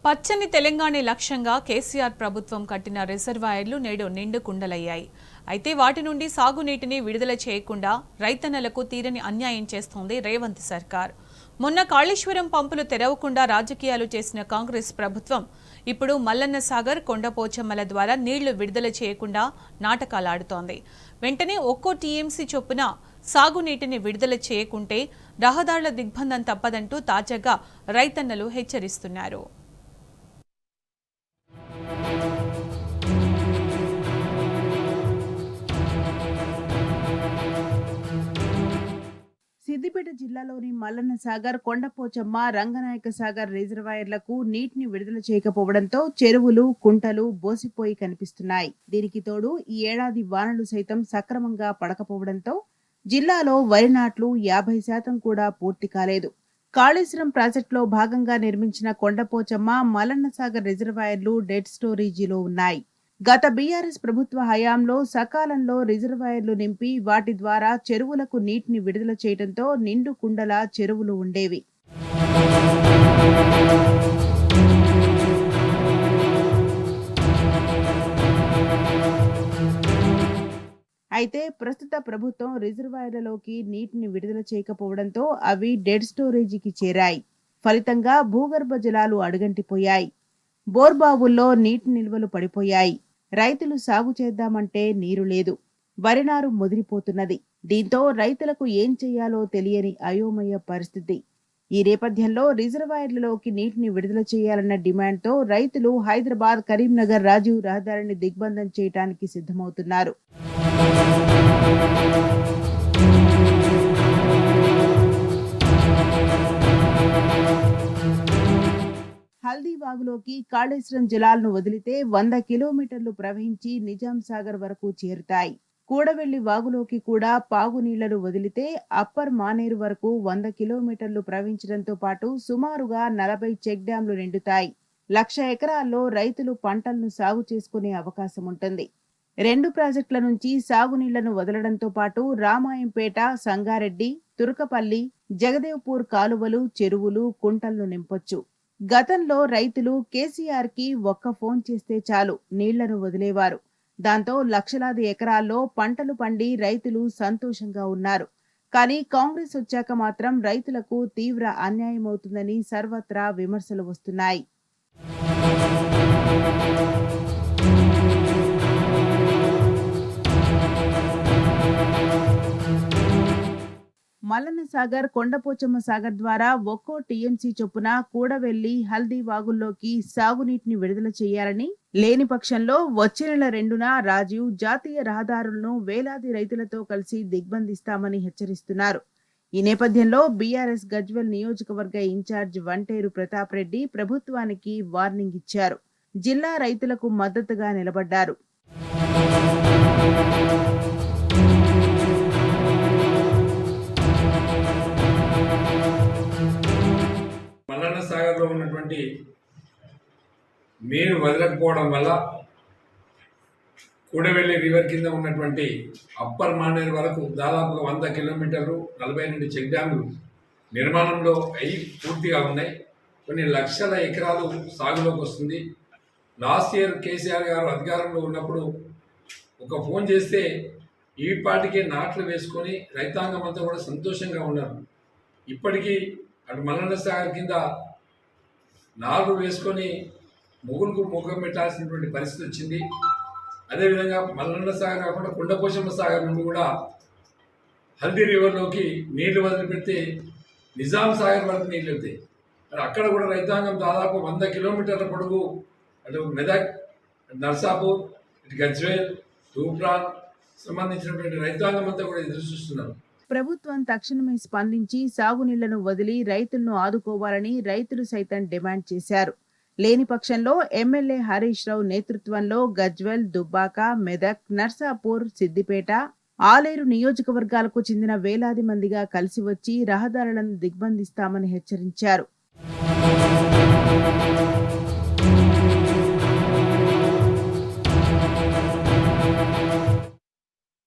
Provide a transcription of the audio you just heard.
పచ్చని తెలంగాణ లక్ష్యంగా కేసీఆర్ ప్రభుత్వం కట్టిన రిజర్వాయర్లు నేడు నిండు కుండలయ్యాయి. అయితే వాటి నుండి సాగునీటిని విడుదల చేయకుండా రైతన్నలకు తీరని అన్యాయం చేస్తోంది రేవంత్ సర్కార్. మొన్న కాళేశ్వరం పంపులు తెరవకుండా రాజకీయాలు చేసిన కాంగ్రెస్ ప్రభుత్వం ఇప్పుడు మల్లన్న సాగర్, కొండపోచమ్మల ద్వారా నీళ్లు విడుదల చేయకుండా నాటకాలాడుతోంది. వెంటనే ఒక్కో టీఎంసీ చొప్పున సాగునీటిని విడుదల చేయకుంటే రహదారుల దిగ్బంధం తప్పదంటూ తాజాగా రైతన్నలు హెచ్చరిస్తున్నారు. సిద్దిపేట జిల్లాలోని మల్లన్న సాగర్, కొండపోచమ్మ, రంగనాయక సాగర్ రిజర్వాయర్లకు నీటిని విడుదల చేయకపోవడంతో చెరువులు, కుంటలు బోసిపోయి కనిపిస్తున్నాయి. దీనికి తోడు ఈ ఏడాది వానలు సైతం సక్రమంగా పడకపోవడంతో జిల్లాలో వరి నాట్లు 50% కూడా పూర్తి కాలేదు. కాళేశ్వరం ప్రాజెక్టులో భాగంగా నిర్మించిన కొండపోచమ్మ, మల్లన్న సాగర్ రిజర్వాయర్లు డెడ్ స్టోరేజీలో ఉన్నాయి. గత బీఆర్ఎస్ ప్రభుత్వ హయాంలో సకాలంలో రిజర్వాయర్లు నింపి వాటి ద్వారా చెరువులకు నీటిని విడుదల చేయడంతో నిండు కుండల చెరువులు ఉండేవి. అయితే ప్రస్తుత ప్రభుత్వం రిజర్వాయర్లలోకి నీటిని విడుదల చేయకపోవడంతో అవి డెడ్ స్టోరేజీకి చేరాయి. ఫలితంగా భూగర్భ జలాలు అడుగంటిపోయాయి. బోర్బావుల్లో నీటి నిల్వలు పడిపోయాయి. రైతులు సాగు చేద్దామంటే నీరు లేదు. వరినారు ముదిరిపోతున్నది. దీంతో రైతులకు ఏం చేయాలో తెలియని అయోమయ పరిస్థితి. ఈ నేపథ్యంలో రిజర్వాయర్లలోకి నీటిని విడుదల చేయాలన్న డిమాండ్తో రైతులు హైదరాబాద్, కరీంనగర్ రాజీవ్ రహదారిని దిగ్బంధం చేయడానికి సిద్ధమవుతున్నారు. హల్దీ వాగులోకి కాళేశ్వరం జలాలను వదిలితే 100 కిలోమీటర్లు ప్రవహించి నిజాం సాగర్ వరకు చేరుతాయి. కూడవెల్లి వాగులోకి కూడా పాగు నీళ్లను వదిలితే అప్పర్ మానేరు వరకు 100 కిలోమీటర్లు ప్రవహించడంతో పాటు సుమారుగా 40 చెక్ డ్యాంలు నిండుతాయి. 1,00,000 ఎకరాల్లో రైతులు పంటలను సాగు చేసుకునే అవకాశం ఉంటుంది. 2 ప్రాజెక్టుల నుంచి సాగునీళ్లను వదలడంతో పాటు రామాయంపేట, సంగారెడ్డి, తురకపల్లి, జగదేవ్పూర్ కాలువలు, చెరువులు, కుంటలను నింపొచ్చు. గతంలో రైతులు కేసీఆర్ కి ఒక్క ఫోన్ చేస్తే చాలు నీళ్లను వదిలేవారు. దాంతో లక్షలాది ఎకరాల్లో పంటలు పండి రైతులు సంతోషంగా ఉన్నారు. కానీ కాంగ్రెస్ వచ్చాక మాత్రం రైతులకు తీవ్ర అన్యాయమవుతుందని సర్వత్రా విమర్శలు వస్తున్నాయి. మల్లన్న సాగర్, కొండపోచమ్మ సాగర్ ద్వారా ఒక్కో టీఎంసీ చొప్పున కూడవెల్లి, హల్దీ వాగుల్లోకి సాగునీటిని విడుదల చేయాలని, లేని పక్షంలో వచ్చే నెల 2న రాజీవ్, జాతీయ రహదారులను వేలాది రైతులతో కలిసి దిగ్బంధిస్తామని హెచ్చరిస్తున్నారు. ఈ నేపథ్యంలో బీఆర్ఎస్ గజ్వెల్ నియోజకవర్గ ఇన్ఛార్జ్ వంటేరు ప్రతాప్ రెడ్డి ప్రభుత్వానికి వార్నింగ్ ఇచ్చారు. జిల్లా రైతులకు మద్దతుగా నిలబడ్డారు. మల్లన్న సాగర్లో ఉన్నటువంటి నీరు వదలకపోవడం వల్ల కూడవెల్లి రివర్ కింద ఉన్నటువంటి అప్పర్ మానేరు వరకు దాదాపుగా 100 కిలోమీటర్లు 42 చెక్ డ్యాములు నిర్మాణంలో అయి పూర్తిగా ఉన్నాయి. కొన్ని లక్షల ఎకరాలు సాగులోకి వస్తుంది. లాస్ట్ ఇయర్ కేసీఆర్ గారు అధికారంలో ఉన్నప్పుడు ఒక ఫోన్ చేస్తే ఈ పాటికే నాట్లు వేసుకొని రైతాంగం అంతా కూడా సంతోషంగా ఉన్నారు. ఇప్పటికీ అటు మల్లన్న సాగర్ కింద నాలుగు వేసుకొని మొగులకు ముఖం పెట్టాల్సినటువంటి పరిస్థితి వచ్చింది. అదేవిధంగా మల్లన్న సాగర్ కాకుండా కొండపోచమ్మ సాగర్ నుండి కూడా హల్దీ రివర్లోకి నీళ్లు వదిలిపెడితే నిజాం సాగర్ వరకు నీళ్ళు వెళ్తాయి. అక్కడ కూడా రైతాంగం దాదాపు 100 కిలోమీటర్ల పొడుగు అటు మెదక్, నర్సాపూర్, ఇటు గజ్వేల్, తూప్రాన్ సంబంధించినటువంటి రైతాంగం అంతా కూడా ఎదురు చూస్తున్నారు. ప్రభుత్వం తక్షణమే స్పందించి సాగునీళ్లను వదిలి రైతులను ఆదుకోవాలని రైతులు సైతం డిమాండ్ చేశారు. లేని పక్షంలో ఎమ్మెల్యే హరీష్ రావు నేతృత్వంలో గజ్వెల్, దుబ్బాక, మెదక్, నర్సాపూర్, సిద్దిపేట, ఆలేరు నియోజకవర్గాలకు చెందిన వేలాది మందిగా కలిసి వచ్చి రహదారులను దిగ్బంధిస్తామని హెచ్చరించారు.